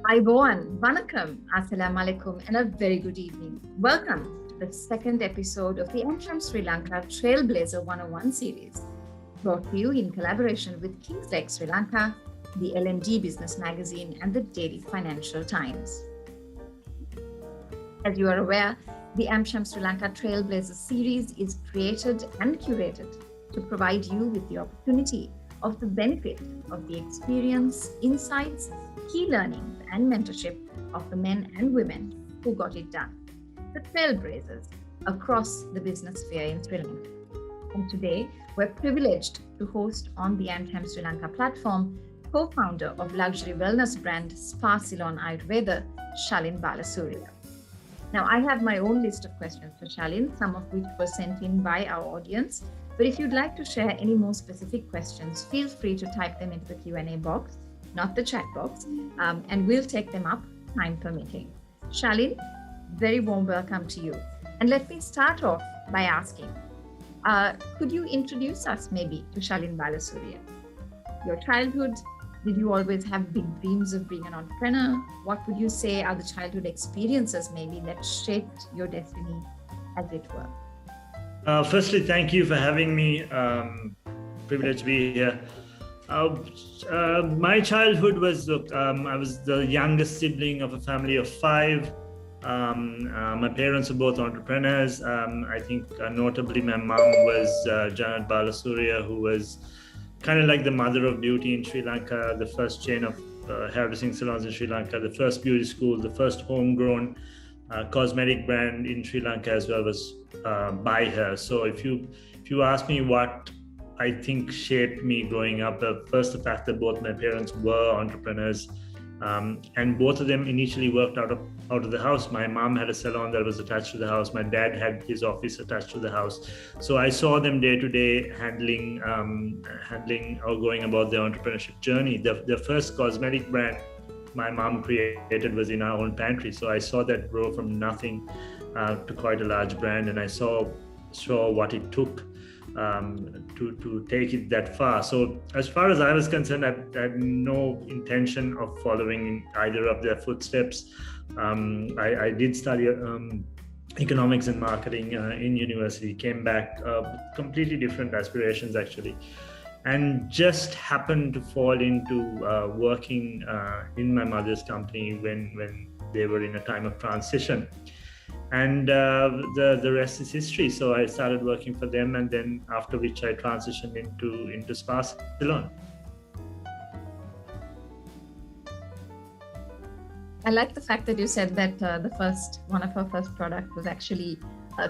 Aiboan, Vanakkam, Assalamu alaikum, and a very good evening. Welcome to the second episode of the AmCham Sri Lanka Trailblazer 101 series, brought to you in collaboration with Kingslake Sri Lanka, the L&D Business Magazine, and the Daily Financial Times. As you are aware, the AmCham Sri Lanka Trailblazer series is created and curated to provide you with the opportunity of the benefit of the experience, insights, key learnings, and mentorship of the men and women who got it done, the Trailblazers across the business sphere in Sri Lanka. And today, we're privileged to host on the AmCham Sri Lanka platform co-founder of luxury wellness brand Spa Ceylon Ayurveda, Shalin Balasuriya. Now, I have my own list of questions for Shalin, some of which were sent in by our audience. But if you'd like to share any more specific questions, feel free to type them into the Q&A box, not the chat box, and we'll take them up, time permitting. Shalin, very warm welcome to you. And let me start off by asking, could you introduce us maybe to Shalin Balasuriya? Your childhood, did you always have big dreams of being an entrepreneur? What would you say are the childhood experiences maybe that shaped your destiny, as it were? Firstly, thank you for having me. Privileged to be here. My childhood was, I was the youngest sibling of a family of 5. My parents were both entrepreneurs. I think notably my mom was Janet Balasuriya, who was kind of like the mother of beauty in Sri Lanka, the first chain of hairdressing salons in Sri Lanka, the first beauty school, the first homegrown cosmetic brand in Sri Lanka as well was by her. So if you ask me what I think shaped me growing up, first the fact that both my parents were entrepreneurs, and both of them initially worked out of the house. My mom had a salon that was attached to the house. My dad had his office attached to the house. So I saw them day to day handling or going about their entrepreneurship journey. The first cosmetic brand my mom created was in our own pantry. So I saw that grow from nothing to quite a large brand, and I saw what it took to take it that far. So as far as I was concerned, I had no intention of following in either of their footsteps. I did study economics and marketing in university, came back with completely different aspirations actually, and just happened to fall into working in my mother's company when they were in a time of transition. And the rest is history. So I started working for them, and then after which I transitioned into Spa Ceylon. I like the fact that you said that one of her first products was actually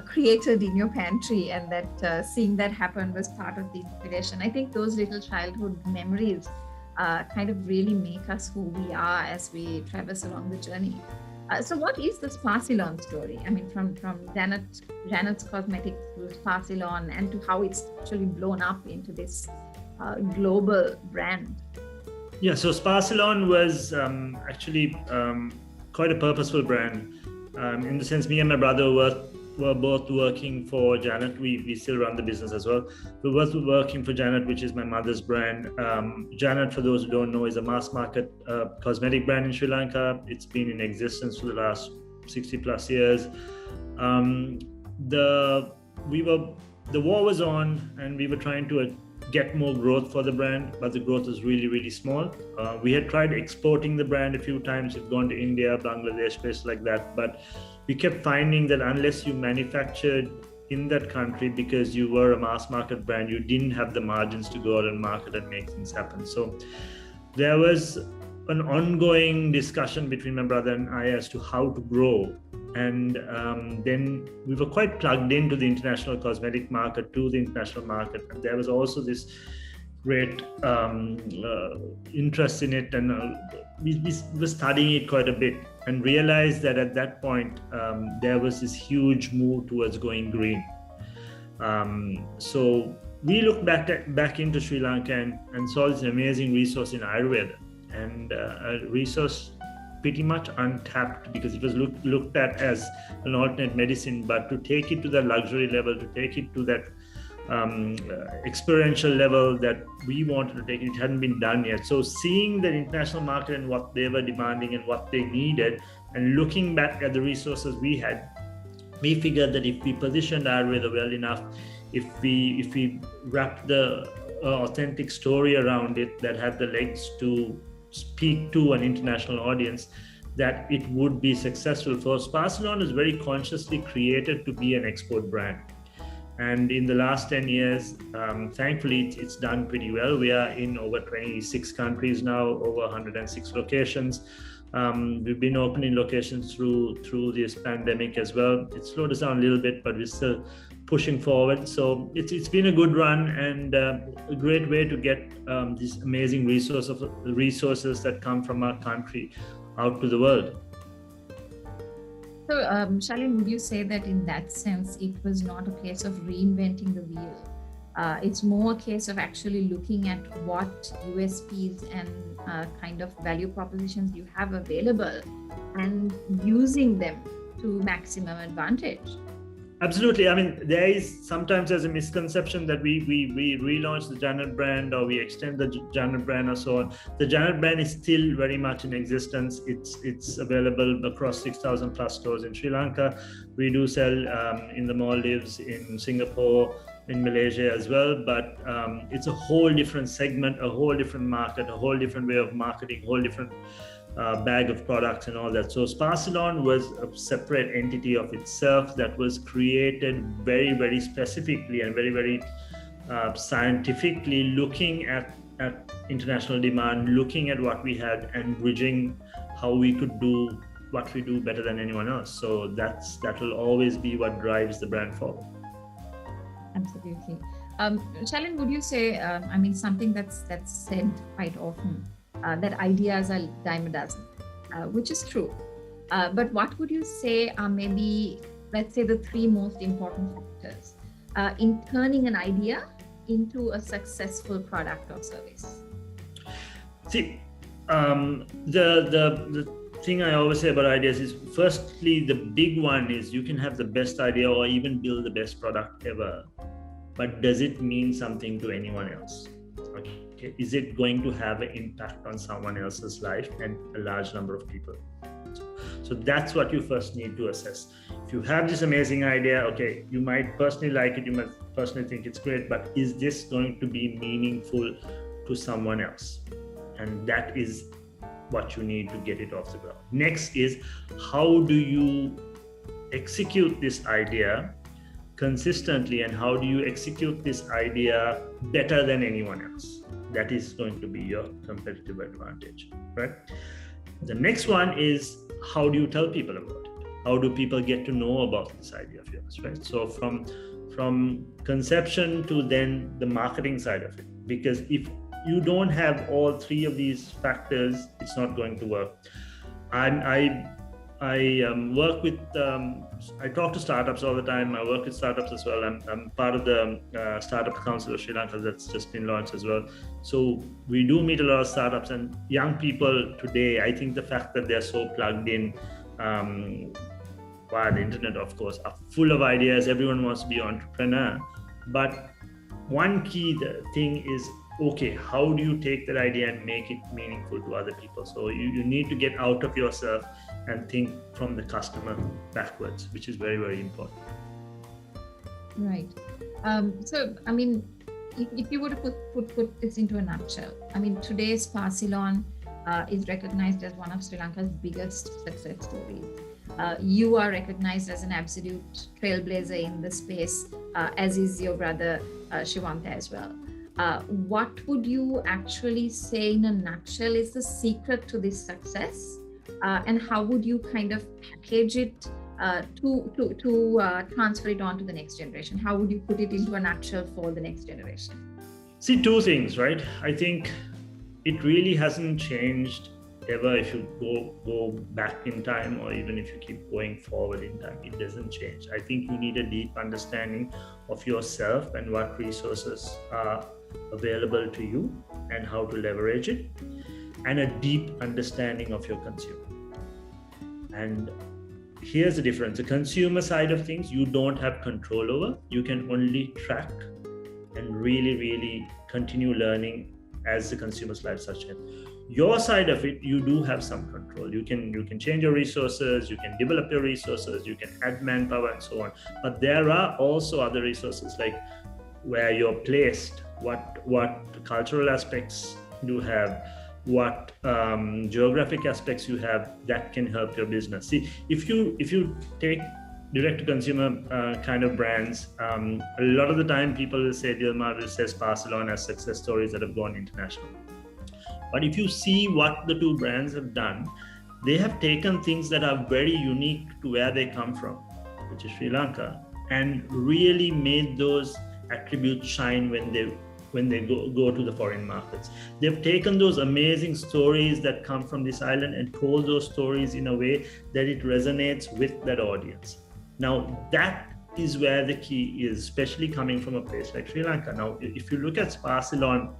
created in your pantry, and that seeing that happen was part of the inspiration. I think those little childhood memories kind of really make us who we are as we traverse along the journey. So what is the Spa Ceylon story? I mean, from Janet's Cosmetics to Spa Ceylon, and to how it's actually blown up into this global brand. Yeah, so Spa Ceylon was actually quite a purposeful brand. In the sense, me and my brother were both working for Janet. We still run the business as well. We were working for Janet, which is my mother's brand. Janet, for those who don't know, is a mass market cosmetic brand in Sri Lanka. It's been in existence for the last 60 plus years. The war was on, and we were trying to get more growth for the brand, but the growth was really, really small. We had tried exporting the brand a few times. We've gone to India, Bangladesh, places like that, but we kept finding that unless you manufactured in that country because you were a mass market brand, you didn't have the margins to go out and market and make things happen. So there was an ongoing discussion between my brother and I as to how to grow. And then we were quite plugged into the international cosmetic market, And there was also this great interest in it. And we were studying it quite a bit and realized that at that point, there was this huge move towards going green. So we looked back into Sri Lanka and saw this amazing resource in Ayurveda, and a resource pretty much untapped because it was looked at as an alternate medicine, but to take it to the luxury level, to take it to that experiential level that we wanted to take. It hadn't been done yet. So seeing the international market and what they were demanding and what they needed, and looking back at the resources we had, we figured that if we positioned Ayurveda well enough, if we wrapped the authentic story around it that had the legs to speak to an international audience, that it would be successful. For Spa Ceylon is very consciously created to be an export brand. And in the last 10 years, thankfully, it's done pretty well. We are in over 26 countries now, over 106 locations. We've been opening locations through this pandemic as well. It slowed us down a little bit, but we're still pushing forward. So it's been a good run, and a great way to get these amazing resources that come from our country out to the world. So, Shalin, would you say that in that sense, it was not a case of reinventing the wheel? It's more a case of actually looking at what USPs and kind of value propositions you have available and using them to maximum advantage? Absolutely. I mean, sometimes there's a misconception that we relaunch the Janet brand or we extend the Janet brand or so on. The Janet brand is still very much in existence. It's available across 6,000 plus stores in Sri Lanka. We do sell in the Maldives, in Singapore, in Malaysia as well, but it's a whole different segment, a whole different market, a whole different way of marketing, whole different bag of products and all that. So Spa Ceylon was a separate entity of itself that was created very, very specifically and very, very scientifically, looking at international demand, looking at what we had and bridging how we could do what we do better than anyone else. So that will always be what drives the brand forward. Absolutely. Shalin, would you say, something that's said quite often, that ideas are dime a dozen, which is true. But what would you say are maybe, let's say, the three most important factors in turning an idea into a successful product or service? See, the thing I always say about ideas is, firstly, the big one is you can have the best idea or even build the best product ever, but does it mean something to anyone else? Okay. Is it going to have an impact on someone else's life and a large number of people? So that's what you first need to assess. If you have this amazing idea, okay, you might personally like it, you might personally think it's great, but is this going to be meaningful to someone else? And that is what you need to get it off the ground. Next is, how do you execute this idea consistently, and how do you execute this idea better than anyone else? That is going to be your competitive advantage, right? The next one is, how do you tell people about it? How do people get to know about this idea of yours, right? So from conception to then the marketing side of it, because if you don't have all three of these factors, it's not going to work. I work with, I talk to startups all the time. I work with startups as well. I'm part of the Startup Council of Sri Lanka that's just been launched as well. So we do meet a lot of startups, and young people today, I think the fact that they're so plugged in via the internet, of course, are full of ideas. Everyone wants to be an entrepreneur. But one key thing is, okay, how do you take that idea and make it meaningful to other people? So you need to get out of yourself and think from the customer backwards, which is very, very important. Right. So, if you were to put this into a nutshell, today's Spa Ceylon is recognized as one of Sri Lanka's biggest success stories. You are recognized as an absolute trailblazer in the space, as is your brother Shivanta as well. What would you actually say in a nutshell is the secret to this success? And how would you kind of package it to transfer it on to the next generation? How would you put it into a nutshell for the next generation? See, two things, right? I think it really hasn't changed ever. If you go back in time, or even if you keep going forward in time, it doesn't change. I think you need a deep understanding of yourself and what resources are available to you and how to leverage it, and a deep understanding of your consumer. And here's the difference. The consumer side of things, you don't have control over. You can only track and really continue learning as the consumer's lifestyle change. Your side of it, you do have some control. You can change your resources, you can develop your resources, you can add manpower and so on. But there are also other resources like where you're placed, what cultural aspects you have, what geographic aspects you have that can help your business. See, if you take direct to consumer kind of brands, a lot of the time people will say, Dilmar will say Spa Ceylon as success stories that have gone international. But if you see what the two brands have done, they have taken things that are very unique to where they come from, which is Sri Lanka, and really made those attributes shine when they go to the foreign markets. They've taken those amazing stories that come from this island and told those stories in a way that it resonates with that audience. Now, that is where the key is, especially coming from a place like Sri Lanka. Now, if you look at Spa Ceylon,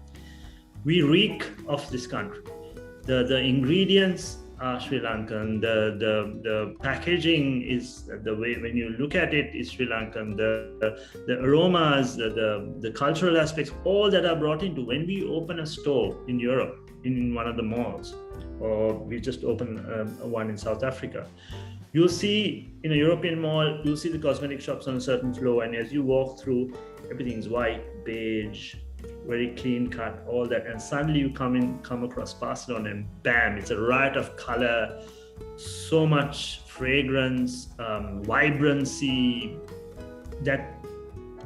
we reek of this country. The ingredients are Sri Lankan. The packaging is the way when you look at it is Sri Lankan. The aromas, the cultural aspects, all that are brought into. When we open a store in Europe, in one of the malls, or we just open one in South Africa, you'll see in a European mall, you'll see the cosmetic shops on a certain floor, and as you walk through, everything's white, beige, very clean cut, all that, and suddenly you come across Spa Ceylon and bam, it's a riot of color, so much fragrance, vibrancy that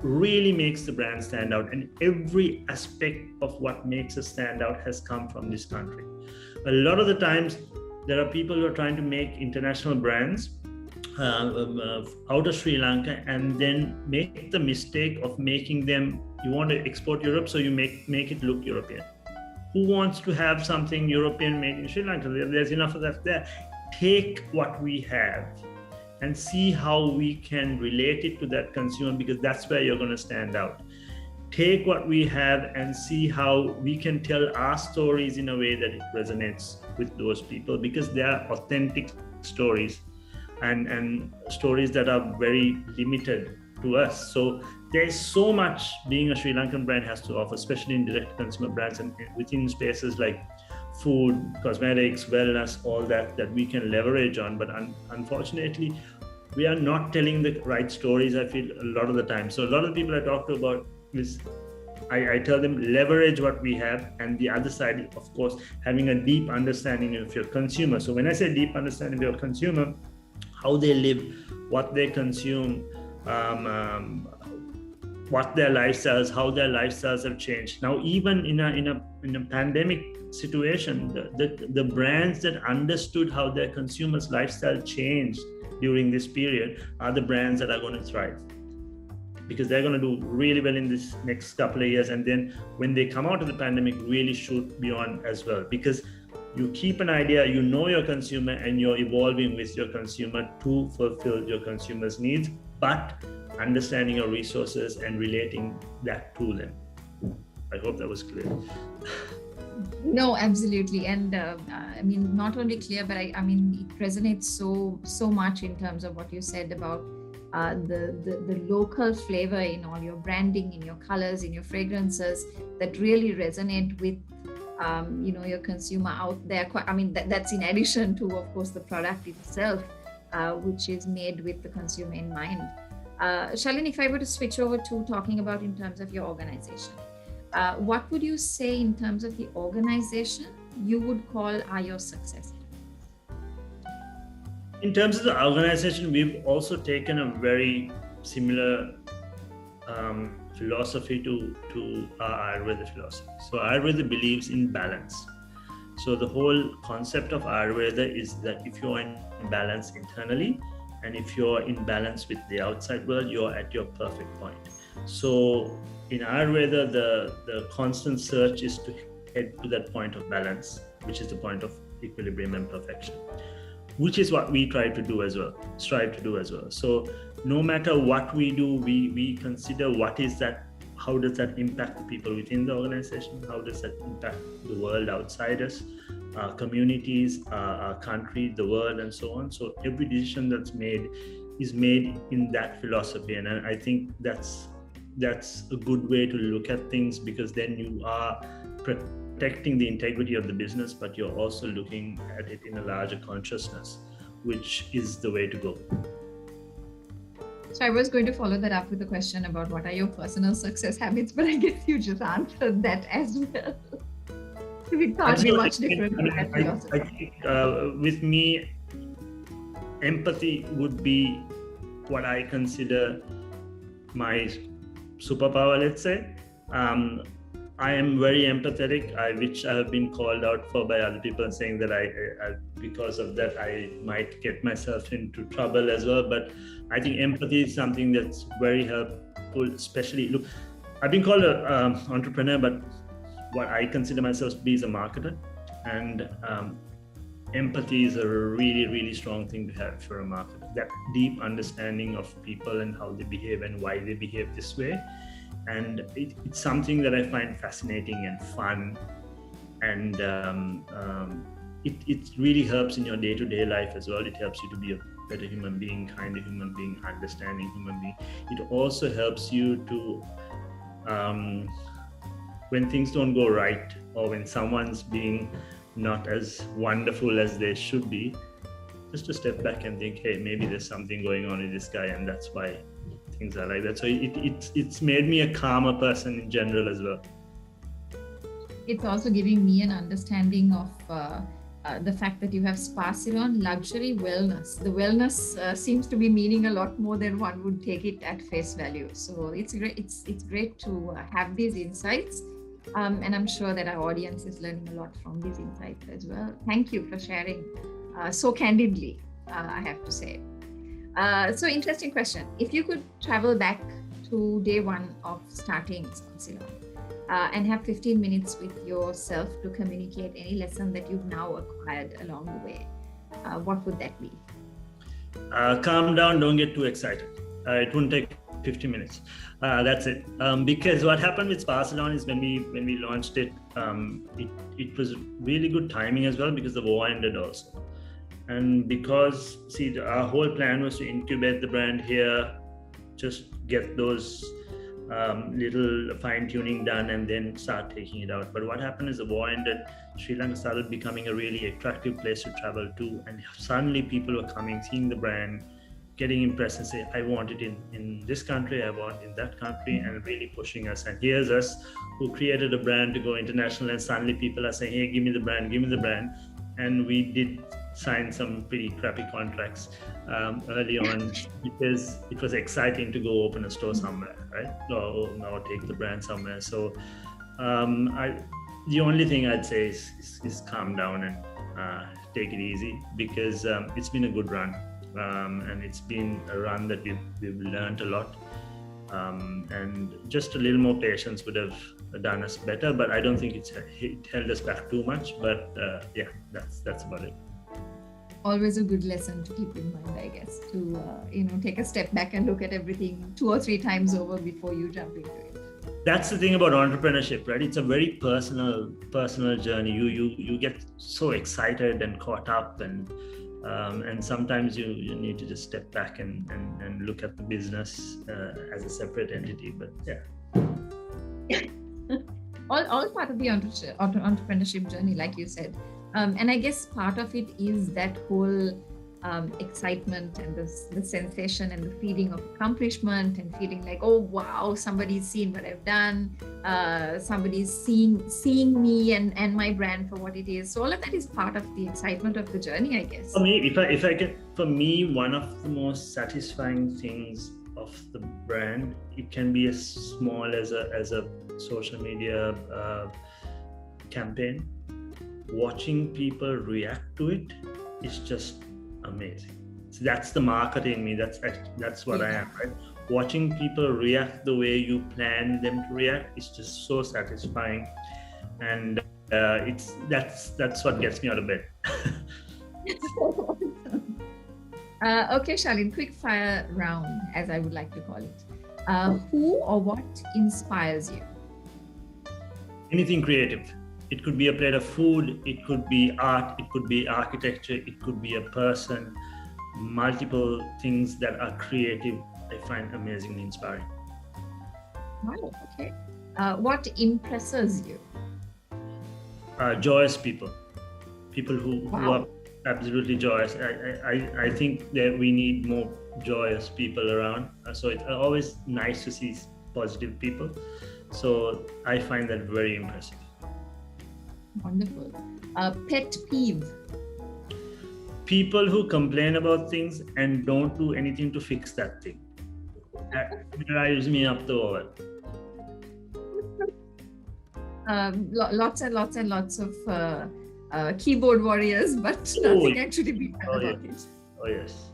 really makes the brand stand out. And every aspect of what makes us stand out has come from this country. A lot of the times there are people who are trying to make international brands out of Sri Lanka and then make the mistake of making them, you want to export Europe, so you make it look European. Who wants to have something European made in Sri Lanka? There's enough of that there. Take what we have and see how we can relate it to that consumer, because that's where you're going to stand out. Take what we have and see how we can tell our stories in a way that it resonates with those people, because they are authentic stories and stories that are very limited to us. So there's so much being a Sri Lankan brand has to offer, especially in direct consumer brands and within spaces like food, cosmetics, wellness, all that we can leverage on. But unfortunately, we are not telling the right stories, I feel, a lot of the time. So a lot of people I talk to about is, I tell them leverage what we have, and the other side, of course, having a deep understanding of your consumer. So when I say deep understanding of your consumer, how they live, what they consume, what their lifestyles, how their lifestyles have changed. Now, even in a pandemic situation, the brands that understood how their consumers' lifestyle changed during this period are the brands that are going to thrive, because they're going to do really well in this next couple of years. And then when they come out of the pandemic, really shoot beyond as well, because you keep an idea, you know your consumer, and you're evolving with your consumer to fulfill your consumer's needs, but understanding your resources and relating that to them. I hope that was clear. No, absolutely. And I mean, not only clear, but I mean, it resonates so much in terms of what you said about the local flavor in all your branding, in your colors, in your fragrances, that really resonate with your consumer out there. I mean, that's in addition to, of course, the product itself, which is made with the consumer in mind. Shalin, if I were to switch over to talking about in terms of your organization, what would you say in terms of the organization you would call are your successes? In terms of the organization, we've also taken a very similar philosophy to our Ayurveda philosophy. So Ayurveda believes in balance. So the whole concept of Ayurveda is that if you're in balance internally, and if you're in balance with the outside world, you're at your perfect point. So in Ayurveda, the constant search is to head to that point of balance, which is the point of equilibrium and perfection, which is what we strive to do as well. So no matter what we do, we consider what is that, how does that impact the people within the organization? How does that impact the world outside us, our communities, our country, the world, and so on. So every decision that's made is made in that philosophy. And I think that's that's a good way to look at things, because then you are protecting the integrity of the business, but you're also looking at it in a larger consciousness, which is the way to go. So I was going to follow that up with a question about what are your personal success habits, but I guess you just answered that as well. We can't be much different. I think with me, empathy would be what I consider my superpower, let's say. I am very empathetic, which I have been called out for by other people, saying that I because of that, I might get myself into trouble as well. But I think empathy is something that's very helpful, especially, look, I've been called an entrepreneur, but what I consider myself to be is a marketer. And empathy is a really, really strong thing to have for a marketer. That deep understanding of people and how they behave and why they behave this way. And it's something that I find fascinating and fun, and it really helps in your day-to-day life as well. It helps you to be a better human being, kinder human being, understanding human being. It also helps you to, when things don't go right, or when someone's being not as wonderful as they should be, just to step back and think, hey, maybe there's something going on with this guy, and that's why things are like that. So it's made me a calmer person in general as well. It's also giving me an understanding of the fact that you have Spa Ceylon Luxury Wellness. The wellness seems to be meaning a lot more than one would take it at face value. So it's great. It's great to have these insights, and I'm sure that our audience is learning a lot from these insights as well. Thank you for sharing so candidly, I have to say. So interesting question. If you could travel back to day one of starting Spa Ceylon and have 15 minutes with yourself to communicate any lesson that you've now acquired along the way, what would that be? Calm down, don't get too excited. It wouldn't take 50 minutes. That's it. Because what happened with Spa Ceylon is when we launched it, it was really good timing as well, because the war ended also. And because, see, our whole plan was to incubate the brand here, just get those little fine-tuning done and then start taking it out. But what happened is the war ended, Sri Lanka started becoming a really attractive place to travel to, and suddenly people were coming, seeing the brand, getting impressed and say, I want it in this country, I want it in that country, and really pushing us. And here's us who created a brand to go international, and suddenly people are saying, hey, give me the brand, give me the brand. And we did sign some pretty crappy contracts early on, because it was exciting to go open a store somewhere, right? Or take the brand somewhere. So the only thing I'd say is calm down and take it easy, because it's been a good run, and it's been a run that we've learned a lot, and just a little more patience would have done us better. But I don't think it held us back too much. But yeah, that's about it. Always a good lesson to keep in mind, I guess, to take a step back and look at everything 2 or 3 times over before you jump into it. That's the thing about entrepreneurship, right? It's a very personal journey. You get so excited and caught up, and sometimes you need to just step back and look at the business as a separate entity. But yeah. all part of the entrepreneurship journey, like you said. And I guess part of it is that whole excitement and the sensation and the feeling of accomplishment, and feeling like, oh wow, somebody's seen what I've done, somebody's seeing me and my brand for what it is. So all of that is part of the excitement of the journey, I guess. For me, if I can, for me, one of the most satisfying things of the brand, it can be as small as a social media campaign. Watching people react to it is just amazing. So that's the marketer in me. That's what I am, right? Watching people react the way you plan them to react is just so satisfying, and that's what gets me out of bed. Okay, Shalin, quick fire round, as I would like to call it. Who or what inspires you? Anything creative. It could be a plate of food, it could be art, it could be architecture, it could be a person. Multiple things that are creative, I find amazingly inspiring. Wow, okay. What impresses you? Joyous people who Wow. are absolutely joyous. I think that we need more joyous people around. So it's always nice to see positive people. So I find that very impressive. Wonderful. Pet peeve. People who complain about things and don't do anything to fix that thing. That drives me up the wall. Lots and lots and lots of keyboard warriors, but nothing actually being done about it. Oh yes.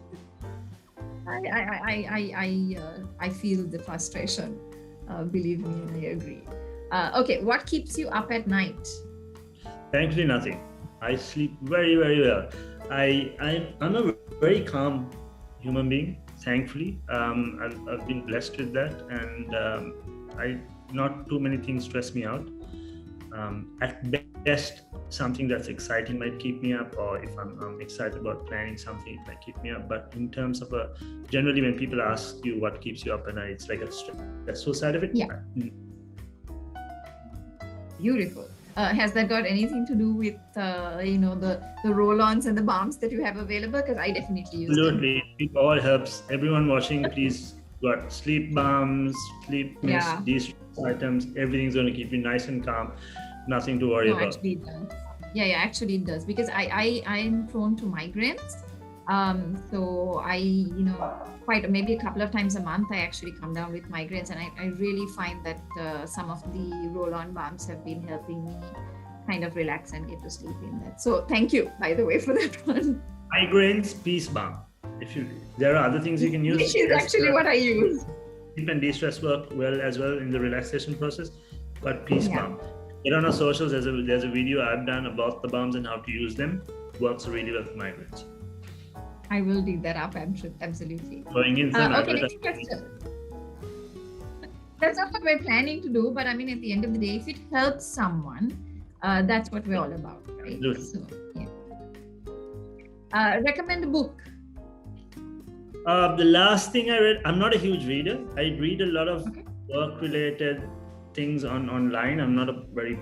I feel the frustration. Believe me, and I agree. Okay, what keeps you up at night? Thankfully, nothing. I sleep very, very well. I'm a very calm human being. Thankfully, I've been blessed with that, and not too many things stress me out. At best, something that's exciting might keep me up, or if I'm excited about planning something, it might keep me up. But in terms of generally when people ask you what keeps you up at night, it's like a stressful side of it. Yeah. Beautiful. Has that got anything to do with the roll-ons and the balms that you have available? Because I definitely use them. Absolutely, it all helps. Everyone watching, please got sleep balms, sleep mist, these items. Everything's going to keep you nice and calm. Nothing to worry about. Actually it does. Yeah, actually it does, because I'm prone to migraines. So I, quite maybe a couple of times a month, I actually come down with migraines, and I really find that some of the roll-on balms have been helping me kind of relax and get to sleep in that. So thank you, by the way, for that one. Migraines, peace balm. There are other things you can use. Which is actually what I use. Sleep and de-stress work well as well in the relaxation process, but peace balm. Get on our socials. There's a video I've done about the balms and how to use them. Works really well for migraines. I will dig that up. Absolutely. Going in some okay, next question. That's not what we're planning to do, but I mean, at the end of the day, if it helps someone, that's what we're all about, right? So, yeah. Recommend a book. The last thing I read, I'm not a huge reader. I read a lot of work-related things online. I'm not a very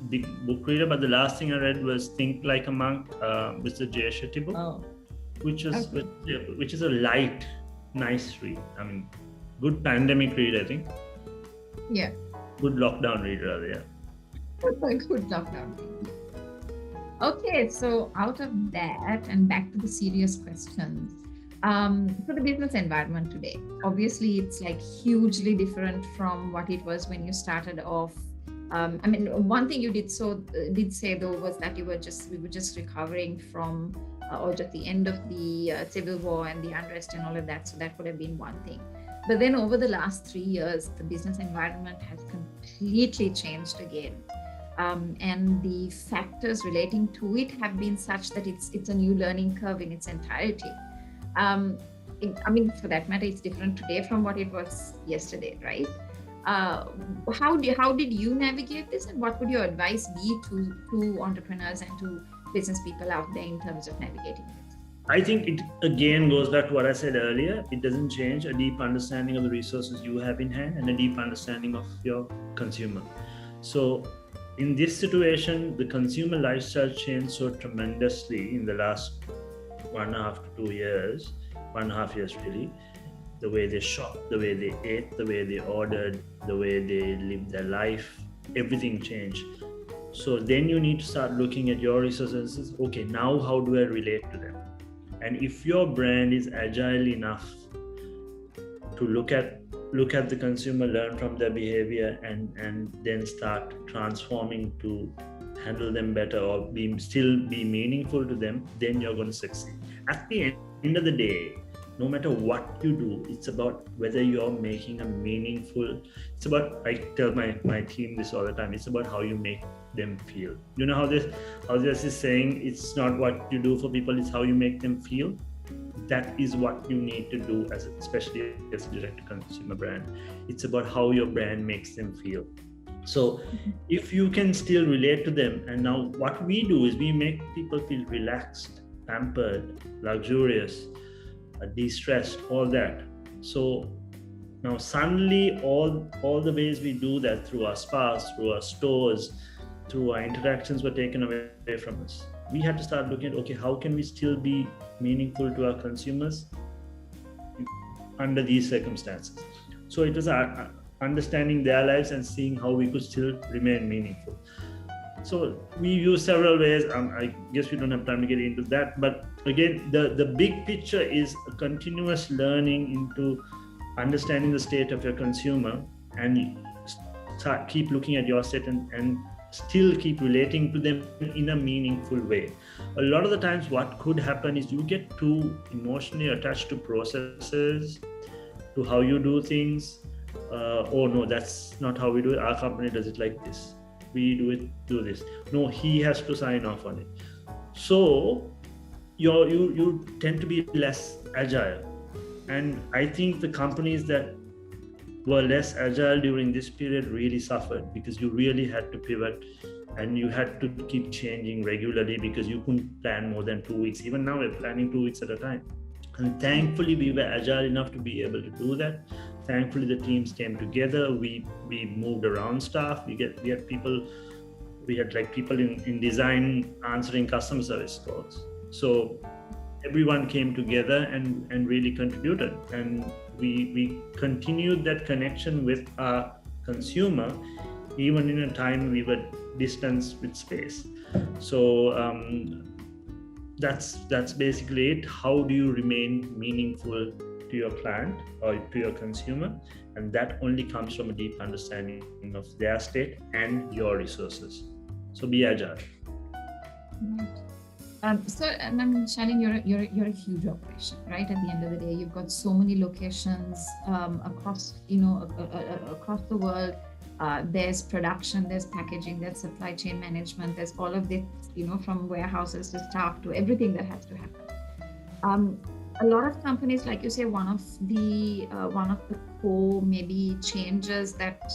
big book reader, but the last thing I read was Think Like a Monk, Mr. Jay Shetty book, which is a light, nice read. I mean, good pandemic read, I think. Yeah. Good lockdown read, rather, yeah. Good lockdown read. Okay, so out of that and back to the serious questions. For the business environment today, obviously it's like hugely different from what it was when you started off. I mean, one thing you did say though was that we were just recovering from or just the end of the civil war and the unrest and all of that. So that would have been one thing. But then over the last 3 years, the business environment has completely changed again. And the factors relating to it have been such that it's a new learning curve in its entirety. I mean, for that matter, it's different today from what it was yesterday, right? How did you navigate this, and what would your advice be to entrepreneurs and to business people out there in terms of navigating it? I think it again goes back to what I said earlier. It doesn't change. A deep understanding of the resources you have in hand and a deep understanding of your consumer. So in this situation, the consumer lifestyle changed so tremendously in the last 1.5 to 2 years, 1.5 years really. The way they shopped, the way they ate, the way they ordered, the way they lived their life, everything changed. So then you need to start looking at your resources. Okay, now how do I relate to them? And if your brand is agile enough to look at the consumer, learn from their behavior, and then start transforming to handle them better or still be meaningful to them, then you're going to succeed. At the end of the day, no matter what you do, it's about whether you're making a meaningful. It's about, I tell my team this all the time, it's about how you make them feel. You know how this is saying, it's not what you do for people, it's how you make them feel. That is what you need to do, especially as a direct-to-consumer brand. It's about how your brand makes them feel. So if you can still relate to them, and now what we do is we make people feel relaxed, pampered, luxurious, de-stressed, all that. So Now suddenly all the ways we do that through our spas, through our stores, through our interactions were taken away from us. We had to start looking at, okay, how can we still be meaningful to our consumers under these circumstances? So it was understanding their lives and seeing how we could still remain meaningful. So we use several ways. I guess we don't have time to get into that. But again, the big picture is a continuous learning into understanding the state of your consumer and keep looking at your state and still keep relating to them in a meaningful way. A lot of the times what could happen is you get too emotionally attached to processes, to how you do things. Oh no, that's not how we do it. Our company does it like this. We do this. No, he has to sign off on it. So you tend to be less agile. And I think the companies that were less agile during this period really suffered, because you really had to pivot and you had to keep changing regularly, because you couldn't plan more than 2 weeks. Even now we're planning 2 weeks at a time. And thankfully we were agile enough to be able to do that. Thankfully the teams came together. We moved around staff. We had people in design answering customer service calls. So everyone came together and really contributed, and we continued that connection with our consumer even in a time we were distanced with space. So that's basically it. How do you remain meaningful to your client or to your consumer? And that only comes from a deep understanding of their state and your resources. So be agile. Right. So, Shalin, you're a huge operation, right? At the end of the day, you've got so many locations across the world. There's production, there's packaging, there's supply chain management, there's all of this, from warehouses to staff to everything that has to happen. A lot of companies, like you say, one of the core maybe changes that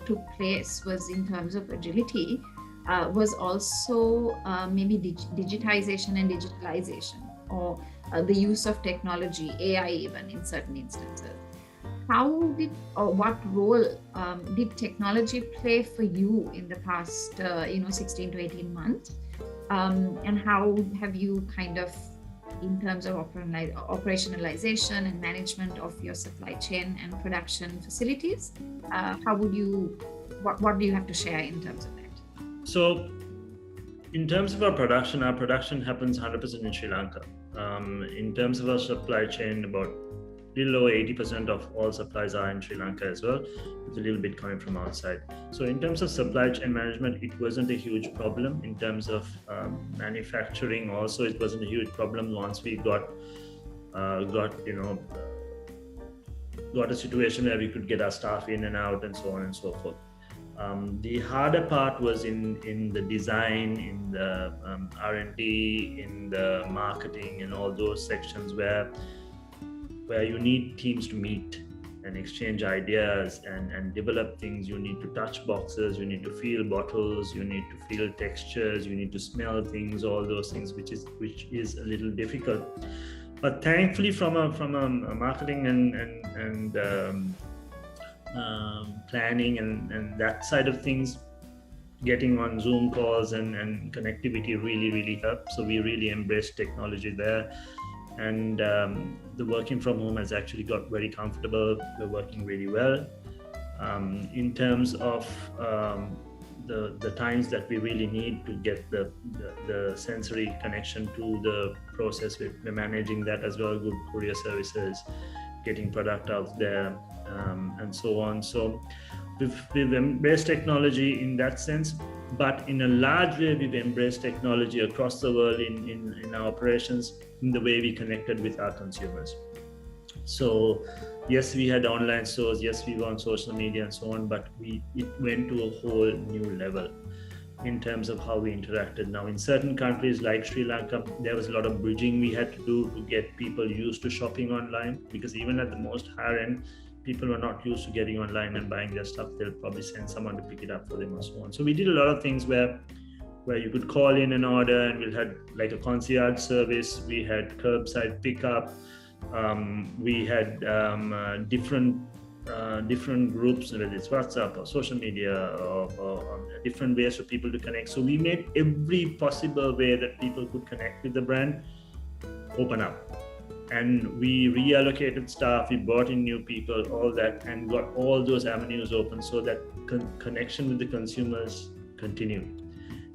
took place was in terms of agility. Was also maybe digitization and digitalization, or the use of technology, AI even in certain instances. What role did technology play for you in the past 16 to 18 months? And how have you kind of, in terms of operationalization and management of your supply chain and production facilities, what do you have to share in terms of that? So in terms of our production happens 100% in Sri Lanka. In terms of our supply chain, about a little over 80% of all supplies are in Sri Lanka as well, with a little bit coming from outside. So in terms of supply chain management, it wasn't a huge problem. In terms of manufacturing also, it wasn't a huge problem once we got a situation where we could get our staff in and out and so on and so forth. The harder part was in the design, in the R&D, in the marketing, and all those sections where you need teams to meet and exchange ideas and develop things. You need to touch boxes, you need to feel bottles, you need to feel textures, you need to smell things, all those things, which is a little difficult. But thankfully, from a marketing and planning and that side of things, getting on Zoom calls and connectivity really helped. So we really embraced technology there, and the working from home has actually got very comfortable. We're working really well. In terms of the times that we really need to get the sensory connection to the process, we're managing that as well. Good courier services, getting product out there, and so on. So we've embraced technology in that sense, but in a large way we've embraced technology across the world in our operations, in the way we connected with our consumers. So yes, we had online stores, yes, we were on social media and so on, but it went to a whole new level in terms of how we interacted. Now in certain countries like Sri Lanka, there was a lot of bridging we had to do to get people used to shopping online, because even at the most higher end, people were not used to getting online and buying their stuff. They'll probably send someone to pick it up for them and so on. So we did a lot of things where you could call in an order, and we had like a concierge service, we had curbside pickup, we had different different groups, whether it's WhatsApp or social media or different ways for people to connect. So we made every possible way that people could connect with the brand open up. And we reallocated staff, we brought in new people, all that, and got all those avenues open so that connection with the consumers continued.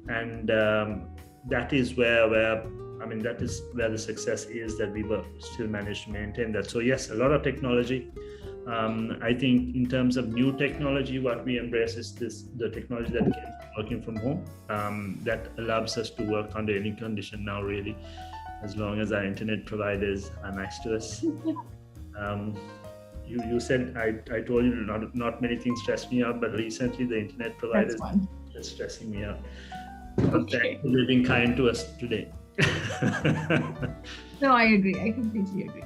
And that is where the success is, that we were still managed to maintain that. So yes, a lot of technology. I think in terms of new technology, what we embrace is the technology that came from working from home, that allows us to work under any condition now, really, as long as our internet providers are nice to us. You said, I told you not many things stress me out, but recently the internet providers are stressing me out. Okay. They've been kind to us today. No, I agree. I completely agree.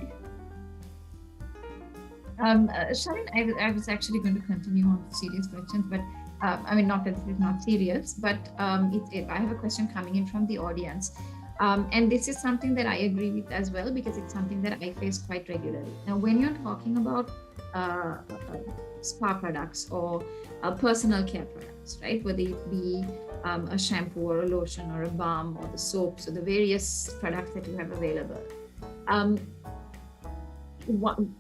Shalin, I was actually going to continue on serious questions, but not that it's not serious, but I have a question coming in from the audience. And this is something that I agree with as well, because it's something that I face quite regularly. Now, when you're talking about spa products or personal care products, right? Whether it be a shampoo or a lotion or a balm or the soaps or the various products that you have available.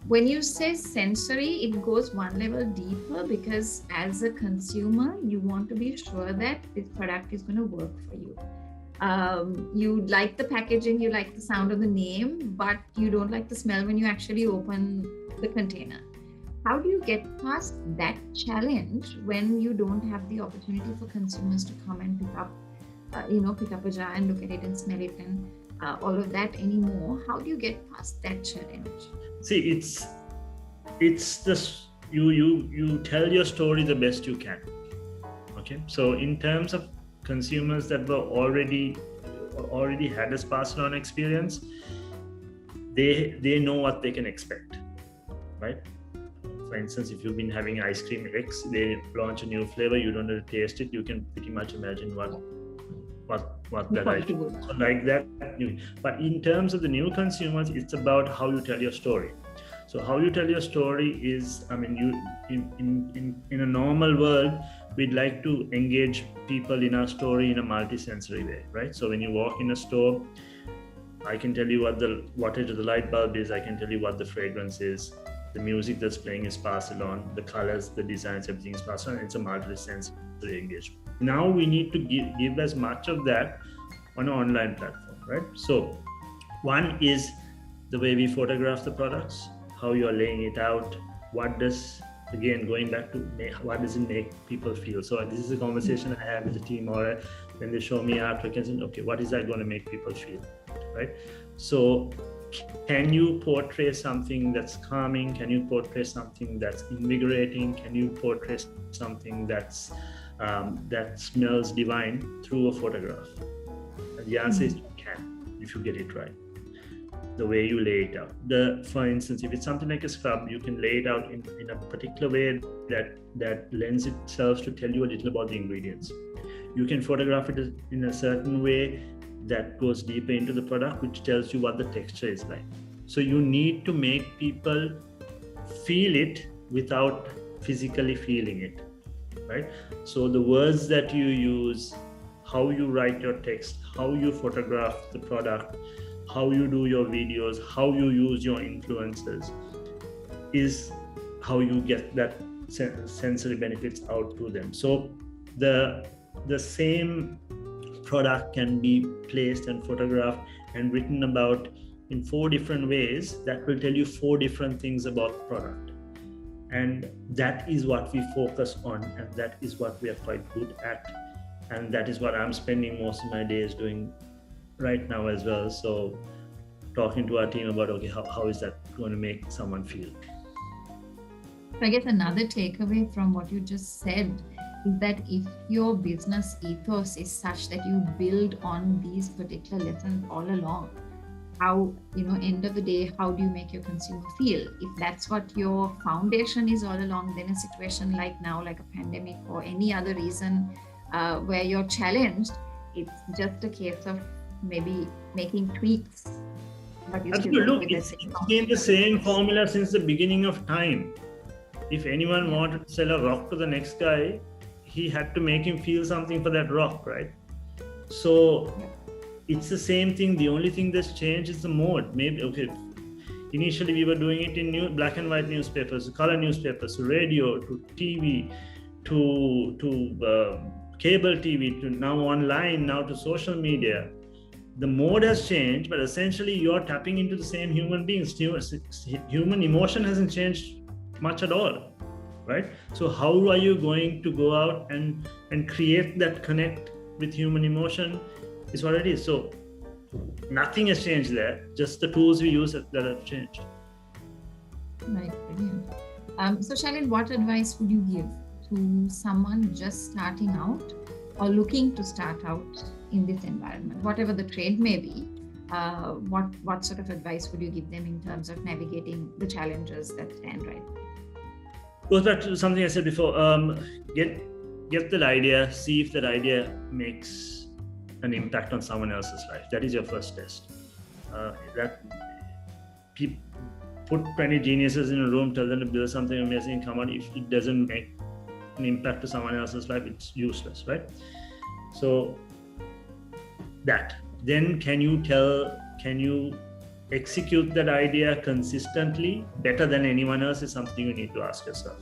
When you say sensory, it goes one level deeper, because as a consumer, you want to be sure that this product is going to work for you. You like the packaging, you like the sound of the name, but you don't like the smell when you actually open the container. How do you get past that challenge when you don't have the opportunity for consumers to come and pick up a jar and look at it and smell it and all of that anymore? How do you get past that challenge? See, it's this, you tell your story the best you can. Okay, so in terms of consumers that were already had a Spa Ceylon experience, they know what they can expect, right? For instance, if you've been having ice cream X, they launch a new flavor, you don't have to taste it, you can pretty much imagine what that ice cream is. So like that. But in terms of the new consumers, it's about how you tell your story. So how you tell your story is, in a normal world, we'd like to engage people in our story in a multi-sensory way, right? So when you walk in a store, I can tell you what the wattage of the light bulb is, I can tell you what the fragrance is, the music that's playing is Spa Ceylon, the colors, the designs, everything is Spa Ceylon. It's a multi-sensory engagement. Now we need to give as much of that on an online platform, right? So one is the way we photograph the products, how you are laying it out, what does it make people feel? So this is a conversation I have with the team, or when they show me artwork and say, okay, what is that going to make people feel, right? So can you portray something that's calming? Can you portray something that's invigorating? Can you portray something that's that smells divine through a photograph? And the answer is you can, if you get it right. The way you lay it out. For instance, if it's something like a scrub, you can lay it out in a particular way that lends itself to tell you a little about the ingredients. You can photograph it in a certain way that goes deeper into the product, which tells you what the texture is like. So you need to make people feel it without physically feeling it, right? So the words that you use, how you write your text, how you photograph the product, how you do your videos, how you use your influencers, is how you get that sensory benefits out to them. So the same product can be placed and photographed and written about in 4 different ways that will tell you 4 different things about the product. And that is what we focus on, and that is what we are quite good at. And that is what I'm spending most of my days doing right now as well. So talking to our team about, okay, how is that going to make someone feel? I guess another takeaway from what you just said is that if your business ethos is such that you build on these particular lessons all along, how, end of the day, how do you make your consumer feel? If that's what your foundation is all along, then a situation like now, like a pandemic or any other reason where you're challenged, it's just a case of maybe making tweaks. But look, it's been the same formula since the beginning of time. If anyone wanted to sell a rock to the next guy, he had to make him feel something for that rock, right? So it's the same thing. The only thing that's changed is the mode. Maybe, okay, initially we were doing it in black and white newspapers, color newspapers, radio, to TV, to cable TV, to now online, now to social media. The mode has changed, but essentially you're tapping into the same human beings. Human emotion hasn't changed much at all, right? So how are you going to go out and create that connect with human emotion? Is what it is. So nothing has changed there, just the tools we use that have changed. Right, brilliant. So Shalin, what advice would you give to someone just starting out or looking to start out in this environment, whatever the trade may be? What sort of advice would you give them in terms of navigating the challenges that stand right now? Goes back to something I said before. Get that idea, see if that idea makes an impact on someone else's life. That is your first test. Put 20 geniuses in a room, tell them to build something amazing, come out. If it doesn't make an impact to someone else's life, it's useless, right? So that. Then can you execute that idea consistently better than anyone else is something you need to ask yourself.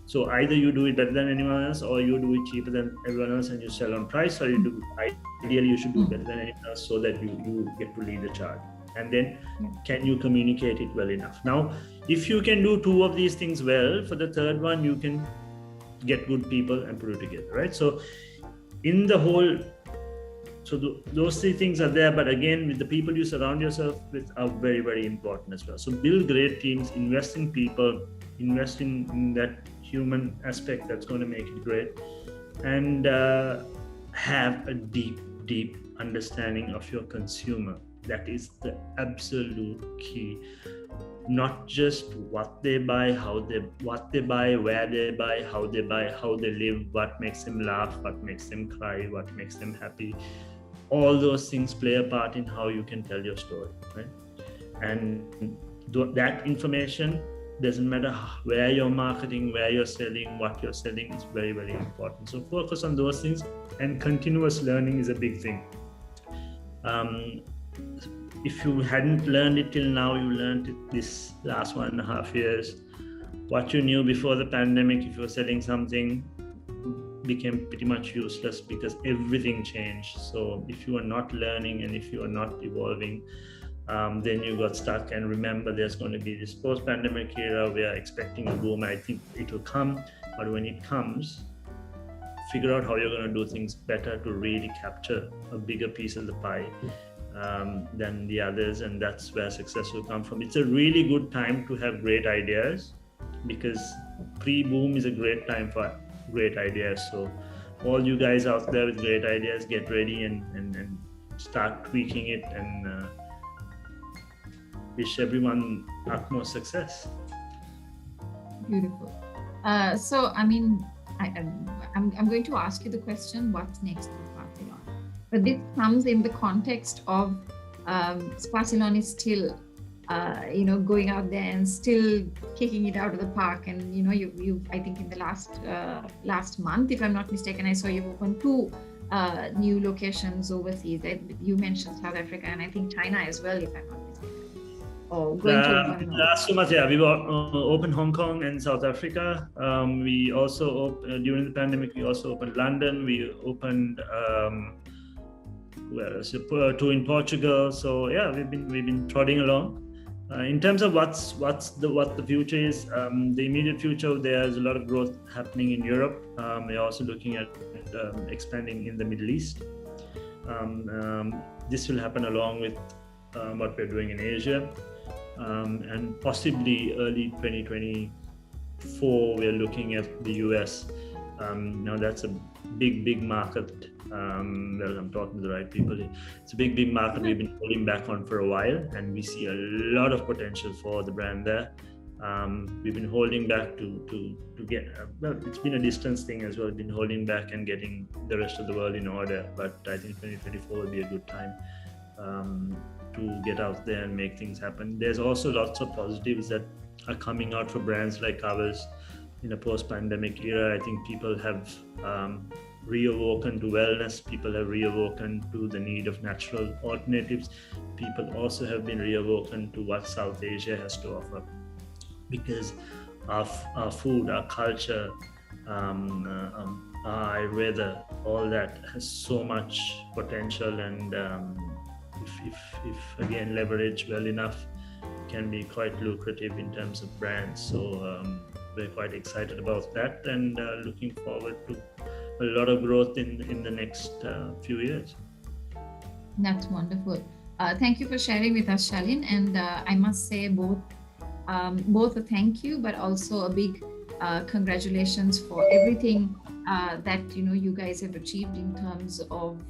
So either you do it better than anyone else, or you do it cheaper than everyone else and you sell on price, or ideally you should do better than anyone else so that you get to lead the charge. And then can you communicate it well enough? Now, if you can do two of these things well, for the third one, you can get good people and put it together, right? So in the whole, those three things are there, but again, with the people you surround yourself with are very, very important as well. So build great teams, invest in people, invest in that human aspect that's going to make it great, and have a deep understanding of your consumer. That is the absolute key. Not just what they buy, what they buy, where they buy, how they live, what makes them laugh, what makes them cry, what makes them happy. All those things play a part in how you can tell your story, right? And that information, doesn't matter where you're marketing, where you're selling, what you're selling, is very, very important. So focus on those things, and continuous learning is a big thing. If you hadn't learned it till now, you learned it this last 1.5 years. What you knew before the pandemic, if you're selling something, became pretty much useless because everything changed. So if you are not learning and if you are not evolving, then you got stuck. And remember, there's going to be this post-pandemic era. We are expecting a boom. I think it will come, but when it comes, figure out how you're going to do things better to really capture a bigger piece of the pie than the others, and that's where success will come from. It's a really good time to have great ideas, because pre-boom is a great time for great ideas. So all you guys out there with great ideas, get ready and start tweaking it, and wish everyone utmost success. Beautiful. So I mean, I'm going to ask you the question, what's next for Spa Ceylon? But this comes in the context of Spa Ceylon is still going out there and still kicking it out of the park. And you I think in the last month, if I'm not mistaken, I saw you've opened 2 new locations overseas. You mentioned South Africa and I think China as well, if I'm not mistaken. Or going to open last 2 months, we opened Hong Kong and South Africa. We also during the pandemic, we also opened London. We opened 2 in Portugal. So yeah, we've been trotting along. In terms of what the future is, the immediate future, there's a lot of growth happening in Europe. We're also looking at expanding in the Middle East. This will happen along with what we're doing in Asia, and possibly early 2024 we're looking at the US. Now that's a big market. Well, I'm talking to the right people here. It's a big market we've been holding back on for a while, and we see a lot of potential for the brand there. We've been holding back to get, well, it's been a distance thing as well. We've been holding back and getting the rest of the world in order, but I think 2024 will be a good time to get out there and make things happen. There's also lots of positives that are coming out for brands like ours in a post-pandemic era. I think people have reawoken to wellness. People have reawoken to the need of natural alternatives. People also have been reawoken to what South Asia has to offer, because our food, our culture, our Ayurveda, all that has so much potential, and if again leveraged well enough, can be quite lucrative in terms of brands. So we're quite excited about that, and looking forward to a lot of growth in the next few years. That's wonderful. Thank you for sharing with us, Shalin. And I must say both a thank you, but also a big congratulations for everything that you guys have achieved in terms of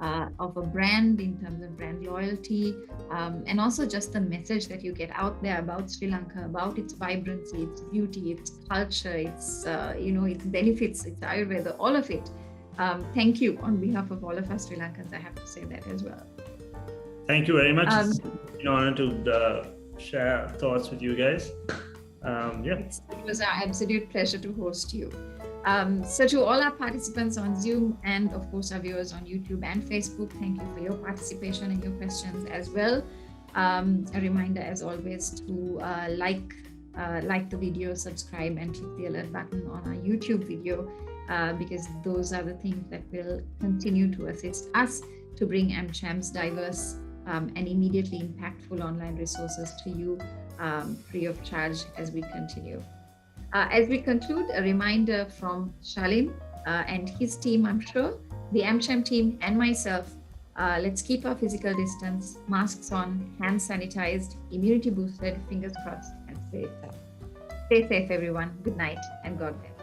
a brand, in terms of brand loyalty, and also just the message that you get out there about Sri Lanka, about its vibrancy, its beauty, its culture, its its benefits, its Ayurveda, all of it. Thank you on behalf of all of us Sri Lankans. I have to say that as well. Thank you very much. It's an honor to share thoughts with you guys. It was our absolute pleasure to host you. So to all our participants on Zoom, and of course our viewers on YouTube and Facebook, thank you for your participation and your questions as well. A reminder as always to like the video, subscribe, and click the alert button on our YouTube video, because those are the things that will continue to assist us to bring AmCham's diverse and immediately impactful online resources to you free of charge as we continue. As we conclude, a reminder from Shalin and his team, I'm sure, the AmCham team and myself, let's keep our physical distance, masks on, hands sanitized, immunity boosted, fingers crossed, and stay safe. Stay safe, everyone. Good night and God bless.